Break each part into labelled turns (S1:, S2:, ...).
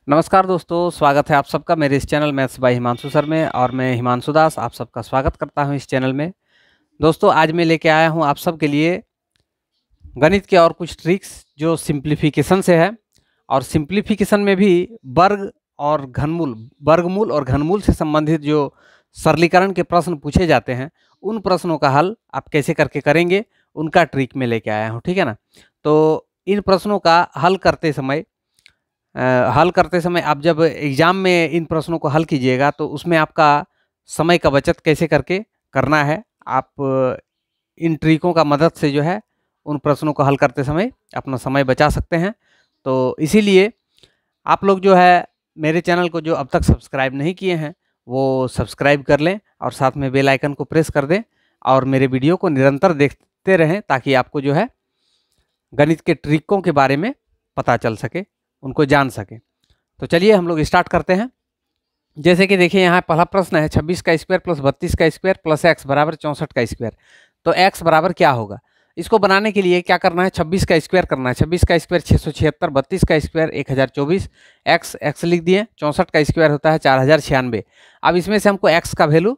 S1: नमस्कार दोस्तों, स्वागत है आप सबका मेरे इस channel maths by Himanshu sir में। और मैं हिमांशु दास आप सबका स्वागत करता हूं इस चैनल में। दोस्तों, आज मैं लेके आया हूं आप सब के लिए गणित के और कुछ ट्रिक्स जो सिंप्लीफिकेशन से है। और सिंप्लीफिकेशन में भी वर्गमूल और घनमूल से संबंधित जो सरलीकरण के प्रश्न पूछे जाते हैं, उन प्रश्नों का हल आप कैसे करके करेंगे, उनका ट्रिक में लेके आया हूँ। ठीक है ना। तो इन प्रश्नों का हल करते समय आप जब एग्जाम में इन प्रश्नों को हल कीजिएगा तो उसमें आपका समय का बचत कैसे करके करना है, आप इन ट्रिकों का मदद से जो है उन प्रश्नों को हल करते समय अपना समय बचा सकते हैं। तो इसीलिए आप लोग जो है मेरे चैनल को जो अब तक सब्सक्राइब नहीं किए हैं वो सब्सक्राइब कर लें और साथ में बेल आइकन को प्रेस कर दें और मेरे वीडियो को निरंतर देखते रहें ताकि आपको जो है गणित के ट्रिकों के बारे में पता चल सके, उनको जान सके। तो चलिए हम लोग स्टार्ट करते हैं। जैसे कि देखिए यहाँ पहला प्रश्न है 26 का स्क्वायर प्लस 32 का स्क्वायर प्लस x बराबर 64 का स्क्वायर। तो x बराबर क्या होगा, इसको बनाने के लिए क्या करना है, 26 का स्क्वायर करना है। 26 का स्क्वायर 676, 32 का स्क्वायर 1024, x लिख दिए। 64 का स्क्वायर होता है 4096। अब इसमें से हमको x का वैल्यू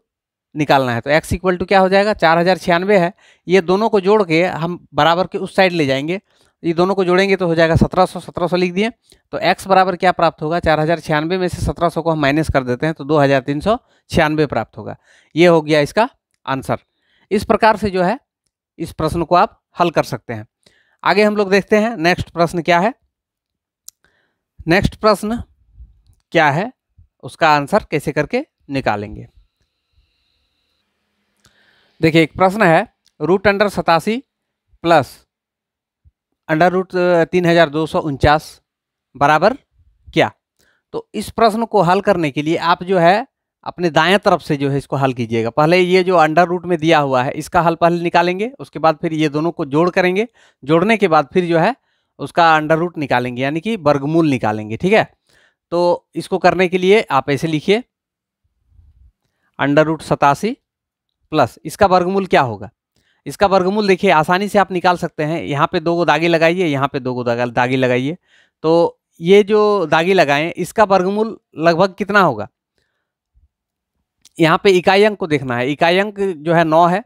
S1: निकालना है। तो x इक्वल टू क्या हो जाएगा, 4096 है। ये दोनों को जोड़ के हम बराबर के उस साइड ले जाएंगे, ये दोनों को जोड़ेंगे तो हो जाएगा 1700। 1700 लिख दिए। तो x बराबर क्या प्राप्त होगा, 4096 में से 1700 को हम माइनस कर देते हैं तो 2396 प्राप्त होगा। ये हो गया इसका आंसर। इस प्रकार से जो है इस प्रश्न को आप हल कर सकते हैं। आगे हम लोग देखते हैं नेक्स्ट प्रश्न क्या है। नेक्स्ट प्रश्न क्या है उसका आंसर कैसे करके निकालेंगे। देखिए एक प्रश्न है √87 प्लस √3249 बराबर क्या। तो इस प्रश्न को हल करने के लिए आप जो है अपने दाएं तरफ से जो है इसको हल कीजिएगा। पहले ये जो अंडर रूट में दिया हुआ है इसका हल पहले निकालेंगे, उसके बाद फिर ये दोनों को जोड़ करेंगे, जोड़ने के बाद फिर जो है उसका अंडर रूट निकालेंगे यानी कि वर्गमूल निकालेंगे। ठीक है। तो इसको करने के लिए आप ऐसे लिखिए √87 प्लस इसका वर्गमूल क्या होगा। इसका वर्गमूल देखिए आसानी से आप निकाल सकते हैं। यहाँ पे 2 दागे लगाइए, यहाँ पे 2 दागे लगाइए। तो ये जो दागे लगाएं इसका वर्गमूल लगभग कितना होगा, यहाँ पे इकाई अंक को देखना है। इकाई अंक जो है 9 है।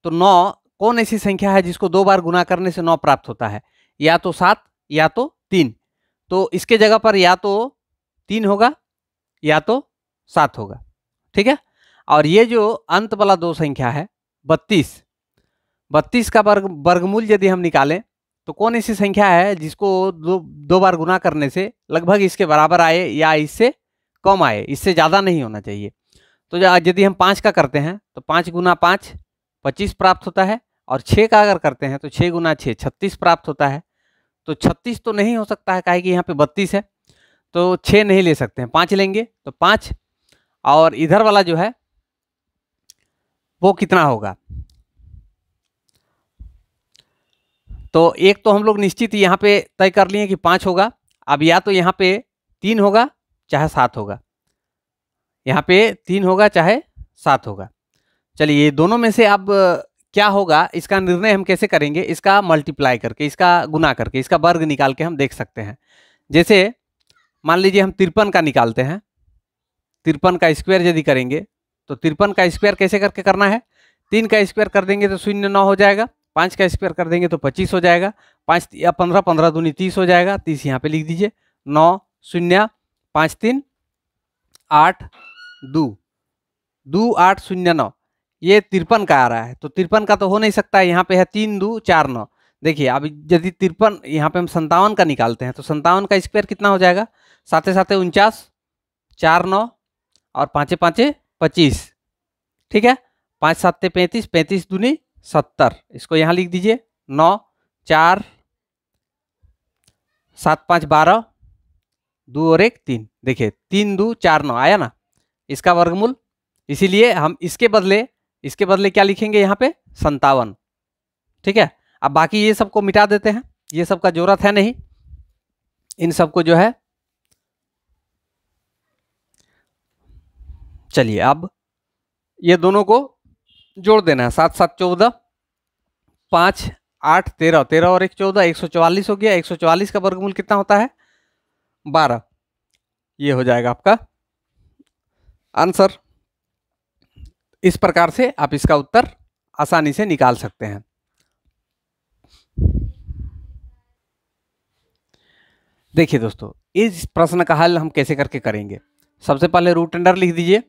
S1: तो 9 कौन ऐसी संख्या है जिसको 2 बार गुना करने से 9 प्राप्त होता है, या तो 7 या तो 3। तो इसके जगह पर या तो 3 होगा या तो 7 होगा। ठीक है। और ये जो अंत वाला 2 संख्या है 32 का वर्गमूल यदि हम निकालें तो कौन ऐसी संख्या है जिसको दो बार गुना करने से लगभग इसके बराबर आए या इससे कम आए, इससे ज़्यादा नहीं होना चाहिए। तो यदि हम 5 का करते हैं तो 5 गुना 5 25 प्राप्त होता है, और 6 का अगर करते हैं तो 6 गुना 6 36 प्राप्त होता है। तो 36 तो नहीं हो सकता है, काहे कि यहाँ पे 32 है तो 6 नहीं ले सकते हैं, 5 लेंगे। तो 5 और इधर वाला जो है वो कितना होगा, तो एक तो हम लोग निश्चित यहाँ पे तय कर लिए कि 5 होगा। अब या तो यहाँ पे 3 होगा चाहे 7 होगा, यहाँ पे 3 होगा चाहे 7 होगा। चलिए दोनों में से अब क्या होगा इसका निर्णय हम कैसे करेंगे, इसका मल्टीप्लाई करके, इसका गुना करके, इसका वर्ग निकाल के हम देख सकते हैं। जैसे मान लीजिए हम 53 का निकालते हैं, 53 का स्क्वायर यदि करेंगे तो 53 का स्क्वायर कैसे करके करना है, 3 का स्क्वायर कर देंगे तो 0 9 हो जाएगा, 5 का स्क्वायर कर देंगे तो 25 हो जाएगा, 5 या 15 15 दूनी 30 हो जाएगा, 30 यहाँ पे लिख दीजिए। 9 0 5 3 8 2 2 8 0 9, ये 53 का आ रहा है। तो 53 का तो हो नहीं सकता है, यहाँ पे है 3 2 4 9। देखिए अब यदि 53 यहाँ पे हम 57 का निकालते हैं तो 57 का स्क्वायर कितना हो जाएगा, 7 7 49 4 9 और 5 5 25। ठीक है। 5 7 35 35 दूनी 70, इसको यहाँ लिख दीजिए। 9 4 7 5 12 2 और 1 3। देखिए 3 2 4 9 आया ना इसका वर्गमूल। इसीलिए हम इसके बदले क्या लिखेंगे यहाँ पे 57। ठीक है। अब बाकी ये सबको मिटा देते हैं, ये सब का जरूरत है नहीं, इन सबको जो है चलिए अब ये दोनों को जोड़ देना है। 7 7 14 5 8 13 13 और 1 14, 144 हो गया। 144 का वर्गमूल कितना होता है 12। ये हो जाएगा आपका आंसर। इस प्रकार से आप इसका उत्तर आसानी से निकाल सकते हैं। देखिए दोस्तों, इस प्रश्न का हल हम कैसे करके करेंगे। सबसे पहले रूट अंडर लिख दीजिए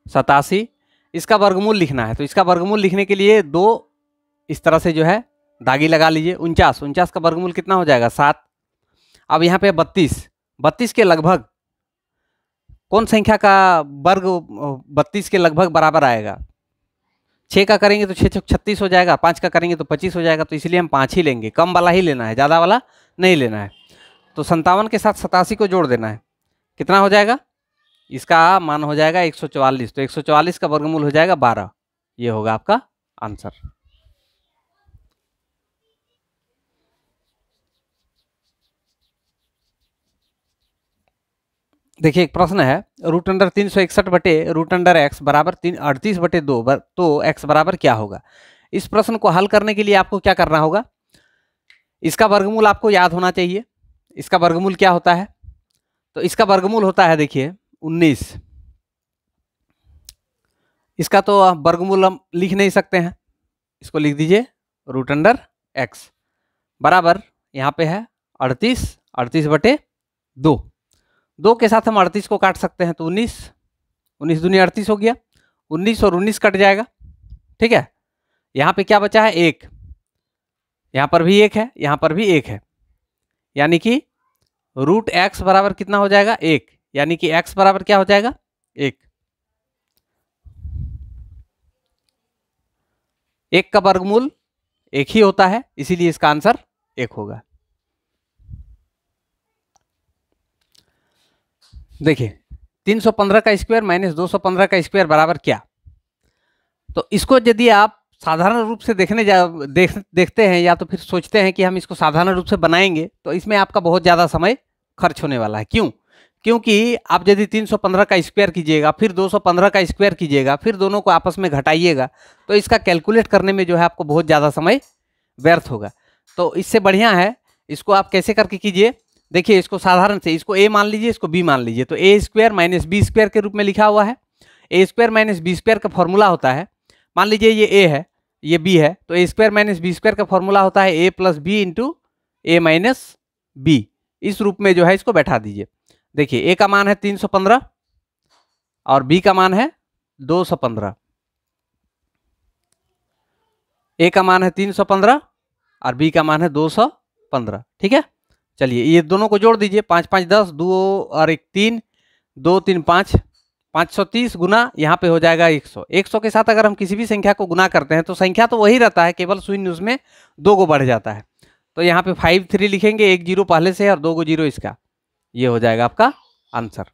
S1: 87, इसका वर्गमूल लिखना है। तो इसका वर्गमूल लिखने के लिए दो इस तरह से जो है दागी लगा लीजिए। 49 का वर्गमूल कितना हो जाएगा 7। अब यहाँ पे 32 के लगभग कौन संख्या का वर्ग 32 के लगभग बराबर आएगा। 6 का करेंगे तो 6 36 हो जाएगा, 5 का करेंगे तो 25 हो जाएगा। तो इसलिए हम 5 ही लेंगे, कम वाला ही लेना है, ज़्यादा वाला नहीं लेना है। तो 57 के साथ 87 को जोड़ देना है, कितना हो जाएगा, इसका मान हो जाएगा 144। तो 144 का वर्गमूल हो जाएगा 12। ये होगा आपका आंसर। देखिए एक प्रश्न है, रूट अंडर 361 बटे रूट अंडर एक्स बराबर 38 बटे 2 तो एक्स बराबर क्या होगा। इस प्रश्न को हल करने के लिए आपको क्या करना होगा, इसका वर्गमूल आपको याद होना चाहिए। इसका वर्गमूल क्या होता है, तो इसका वर्गमूल होता है देखिए 19। इसका तो वर्गमूल हम लिख नहीं सकते हैं, इसको लिख दीजिए रूट अंडर एक्स बराबर यहाँ पे है 38 बटे 2। 2 के साथ हम 38 को काट सकते हैं, तो 19 दूनी 38 हो गया। 19 और 19 कट जाएगा, ठीक है। यहाँ पे क्या बचा है 1, यहाँ पर भी 1 है, यहाँ पर भी 1 है, यानी कि रूट एक्स बराबर कितना हो जाएगा 1, यानी कि एक्स बराबर क्या हो जाएगा 1। 1 का वर्गमूल 1 ही होता है, इसीलिए इसका आंसर 1 होगा। देखिए 315 का स्क्वायर माइनस 215 का स्क्वायर बराबर क्या। तो इसको यदि आप साधारण रूप से देखते हैं या तो फिर सोचते हैं कि हम इसको साधारण रूप से बनाएंगे, तो इसमें आपका बहुत ज़्यादा समय खर्च होने वाला है। क्यों, क्योंकि आप यदि 315 का स्क्वायर कीजिएगा, फिर 215 का स्क्वायर कीजिएगा, फिर दोनों को आपस में घटाइएगा, तो इसका कैलकुलेट करने में जो है आपको बहुत ज़्यादा समय व्यर्थ होगा। तो इससे बढ़िया है, इसको आप कैसे करके कीजिए। देखिए इसको साधारण से, इसको a मान लीजिए, इसको b मान लीजिए। तो a square minus B square के रूप में लिखा हुआ है। a square minus B square का फॉर्मूला होता है, मान लीजिए ये a है, ये b है, तो a square minus B square का फॉर्मूला होता है a plus B into A minus B. इस रूप में जो है इसको बैठा दीजिए। देखिए a का मान है 315 और b का मान है 215। a का मान है 315 और b का मान है 215, ठीक है। चलिए ये दोनों को जोड़ दीजिए, 5 5 10, 2 और 1 3, 2 3 5, 530 गुना यहाँ पे हो जाएगा 100। 100 के साथ अगर हम किसी भी संख्या को गुना करते हैं तो संख्या तो वही रहता है, केवल शून्य उसमें 2 को बढ़ जाता है। तो यहाँ पे 53 लिखेंगे, 1 0 पहले से और 2 को 0 इसका, ये हो जाएगा आपका आंसर।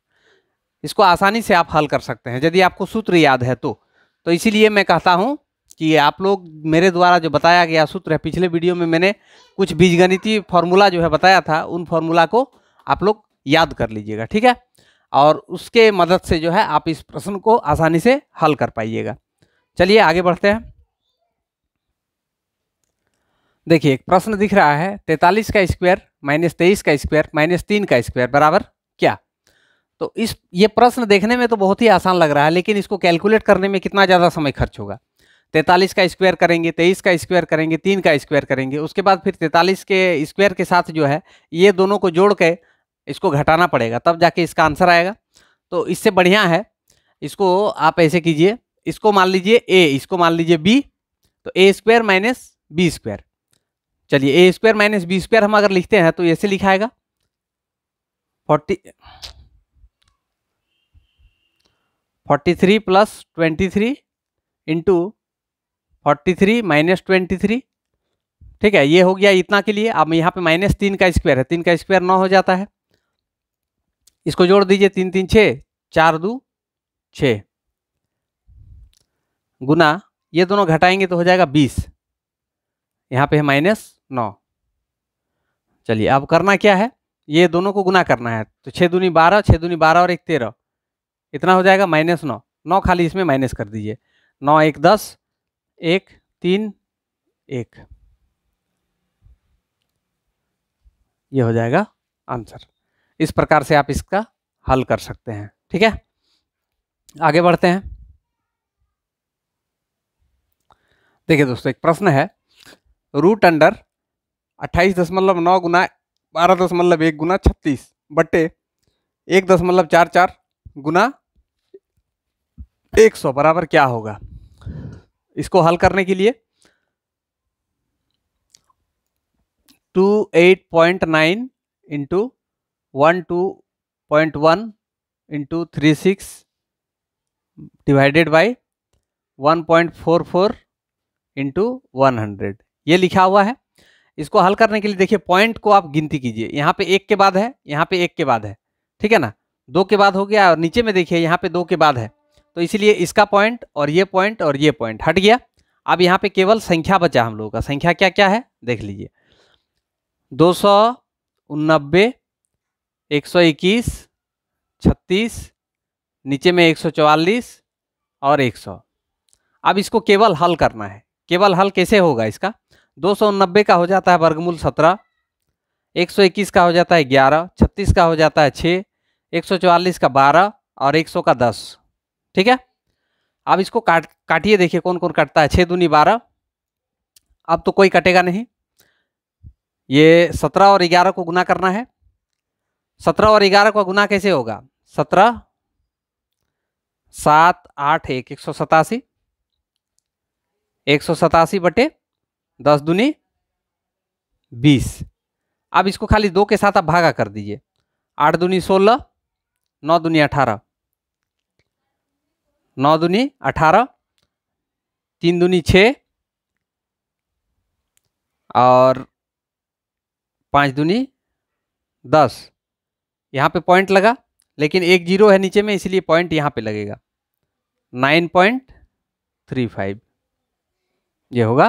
S1: इसको आसानी से आप हल कर सकते हैं यदि आपको सूत्र याद है तो इसीलिए मैं कहता हूँ कि आप लोग मेरे द्वारा जो बताया गया सूत्र है, पिछले वीडियो में मैंने कुछ बीजगणितीय फॉर्मूला जो है बताया था, उन फॉर्मूला को आप लोग याद कर लीजिएगा, ठीक है। और उसके मदद से जो है आप इस प्रश्न को आसानी से हल कर पाइएगा। चलिए आगे बढ़ते हैं। देखिए एक प्रश्न दिख रहा है, 43 का स्क्वायर माइनस 23 का स्क्वायर माइनस 3 का स्क्वायर बराबर क्या। तो ये प्रश्न देखने में तो बहुत ही आसान लग रहा है, लेकिन इसको कैलकुलेट करने में कितना ज़्यादा समय खर्च होगा। 43 का स्क्वायर करेंगे, 23 का स्क्वायर करेंगे, 3 का स्क्वायर करेंगे, उसके बाद फिर 43 के स्क्वायर के साथ जो है ये दोनों को जोड़ के इसको घटाना पड़ेगा, तब जाके इसका आंसर आएगा। तो इससे बढ़िया है, इसको आप ऐसे कीजिए, इसको मान लीजिए a, इसको मान लीजिए b, तो a square minus B square. चलिए a square minus B square हम अगर लिखते हैं तो ऐसे लिखाएगा 43 प्लस 23 इंटू 43 माइनस 23, ठीक है। ये हो गया इतना के लिए। अब यहाँ पे माइनस 3 का स्क्वायर है, 3 का स्क्वायर 9 हो जाता है, इसको जोड़ दीजिए, 3 3 6, 4 2 6 गुना, ये दोनों घटाएंगे तो हो जाएगा 20, यहाँ पे है माइनस 9। चलिए अब करना क्या है, ये दोनों को गुना करना है। तो 6 दूनी 12, 6 दूनी 12 और 1 13, इतना हो जाएगा माइनस 9। 9 खाली इसमें माइनस कर दीजिए, 9 1 10, 1 3 1, ये हो जाएगा आंसर। इस प्रकार से आप इसका हल कर सकते हैं। ठीक है, आगे बढ़ते हैं। देखिए दोस्तों, एक प्रश्न है, रूट अंडर 28.9 गुना 12.1 गुना 36 बट्टे 1.44 गुना 100 बराबर क्या होगा। इसको हल करने के लिए 28.9 into 12.1 into 36 divided by 1.44 into 100 ये लिखा हुआ है। इसको हल करने के लिए देखिए पॉइंट को आप गिनती कीजिए, यहाँ पे एक के बाद है, यहाँ पे एक के बाद है, ठीक है ना, दो के बाद हो गया, और नीचे में देखिए यहाँ पे दो के बाद है, तो इसलिए इसका पॉइंट और ये पॉइंट और ये पॉइंट हट गया। अब यहाँ पे केवल संख्या बचा हम लोगों का। संख्या क्या क्या है देख लीजिए, 289, 121, 36, नीचे में 144 और 100। अब इसको केवल हल करना है। केवल हल कैसे होगा इसका, 289 का हो जाता है वर्गमूल 17, 121 का हो जाता है 11, 36 का हो जाता है 6, 144 का 12 और 100 का 10। ठीक है, अब इसको काटिए, देखिए कौन कौन कटता है। 6 दूनी 12, अब तो कोई कटेगा नहीं। ये 17 और 11 को गुना करना है। 17 और 11 का गुना कैसे होगा, 17 7 8 1 187, 187 बटे 10 दूनी 20। अब इसको खाली 2 के साथ आप भागा कर दीजिए, 8 दूनी 16, 9 दूनी 18, 9 दूनी 18, 3 दूनी 6 और 5 दूनी 10। यहाँ पे पॉइंट लगा, लेकिन एक जीरो है नीचे में, इसलिए पॉइंट यहाँ पे लगेगा। 9.35 ये होगा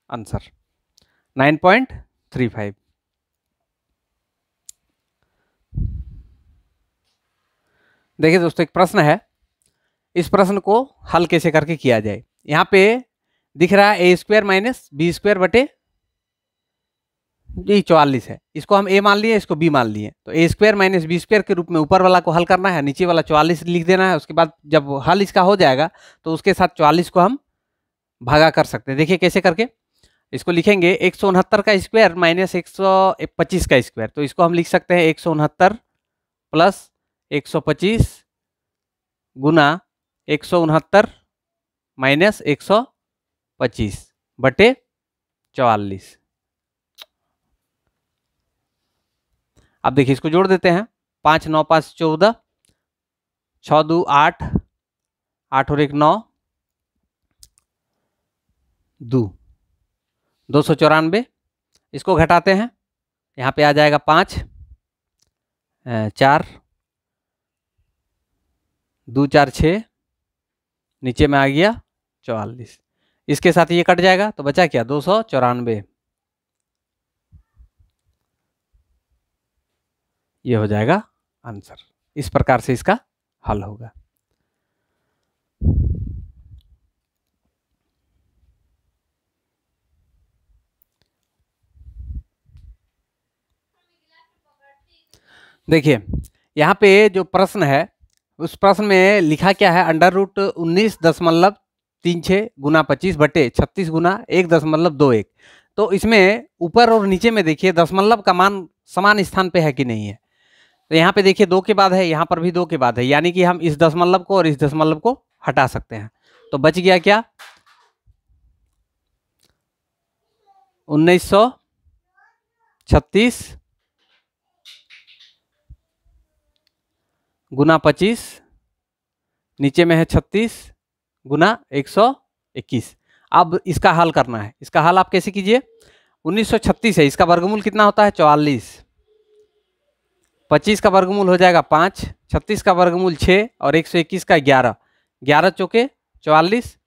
S1: आंसर, 9.35। देखिए दोस्तों, एक प्रश्न है, इस प्रश्न को हल कैसे करके किया जाए। यहाँ पे दिख रहा है a² माइनस b² बटे ये 44 है, इसको हम a मान लिए, इसको b मान लिए, तो a² माइनस b² के रूप में ऊपर वाला को हल करना है, नीचे वाला 44 लिख देना है। उसके बाद जब हल इसका हो जाएगा तो उसके साथ 44 को हम भागा कर सकते हैं। देखिए कैसे करके इसको लिखेंगे, 169 का स्क्वायर माइनस 125 का स्क्वायर, तो इसको हम लिख सकते हैं 169 प्लस 125 गुना 169 माइनस 125 बटे 44। अब देखिए इसको जोड़ देते हैं, 5 9 5 14, 6 2 8, 8 और 1 9, 294। इसको घटाते हैं, यहाँ पे आ जाएगा 5 4 2 4 6, नीचे में आ गया 44। इसके साथ ये कट जाएगा तो बचा क्या, 294। ये हो जाएगा आंसर। इस प्रकार से इसका हल होगा। देखिए यहाँ पे जो प्रश्न है, उस प्रश्न में लिखा क्या है, अंडर रूट 19.36 गुना 25 बटे 36 गुना 1.21। तो इसमें ऊपर और नीचे में देखिए दशमलव का मान समान स्थान पे है कि नहीं है। तो यहाँ पे देखिए 2 के बाद है, यहाँ पर भी 2 के बाद है, यानी कि हम इस दशमलव को और इस दशमलव को हटा सकते हैं। तो बच गया क्या, 1936 गुना 25, नीचे में है 36 गुना 121। अब इसका हल करना है। इसका हल आप कैसे कीजिए, 1936 है, इसका वर्गमूल कितना होता है 44, 25 का वर्गमूल हो जाएगा 5, 36 का वर्गमूल 6 और 121 का 11, 11 चौके 44,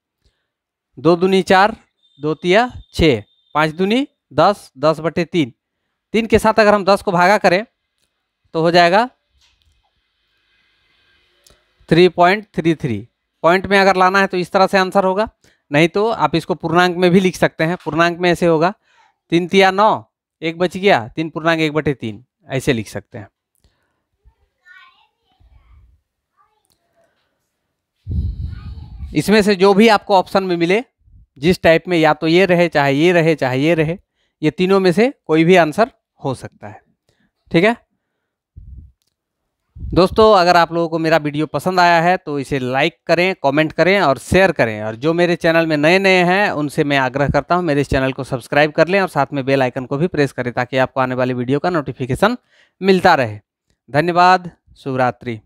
S1: 2 दूनी 4, 2 तिया 6, 5 दूनी 10, 10 बटे 3, 3 के साथ अगर हम 10 को भागा करें तो हो जाएगा 3.33। पॉइंट में अगर लाना है तो इस तरह से आंसर होगा, नहीं तो आप इसको पूर्णांक में भी लिख सकते हैं। पूर्णांक में ऐसे होगा 3 तिया 9, 1 बच गया, 3 पूर्णांक 1 बटे 3, ऐसे लिख सकते हैं। इसमें से जो भी आपको ऑप्शन में मिले, जिस टाइप में, या तो ये रहे, चाहे ये रहे, चाहे ये रहे, ये तीनों में से कोई भी आंसर हो सकता है। ठीक है दोस्तों, अगर आप लोगों को मेरा वीडियो पसंद आया है तो इसे लाइक करें, कमेंट करें और शेयर करें। और जो मेरे चैनल में नए नए हैं उनसे मैं आग्रह करता हूं मेरे इस चैनल को सब्सक्राइब कर लें और साथ में बेल आइकन को भी प्रेस करें ताकि आपको आने वाली वीडियो का नोटिफिकेशन मिलता रहे। धन्यवाद। शुभ रात्रि।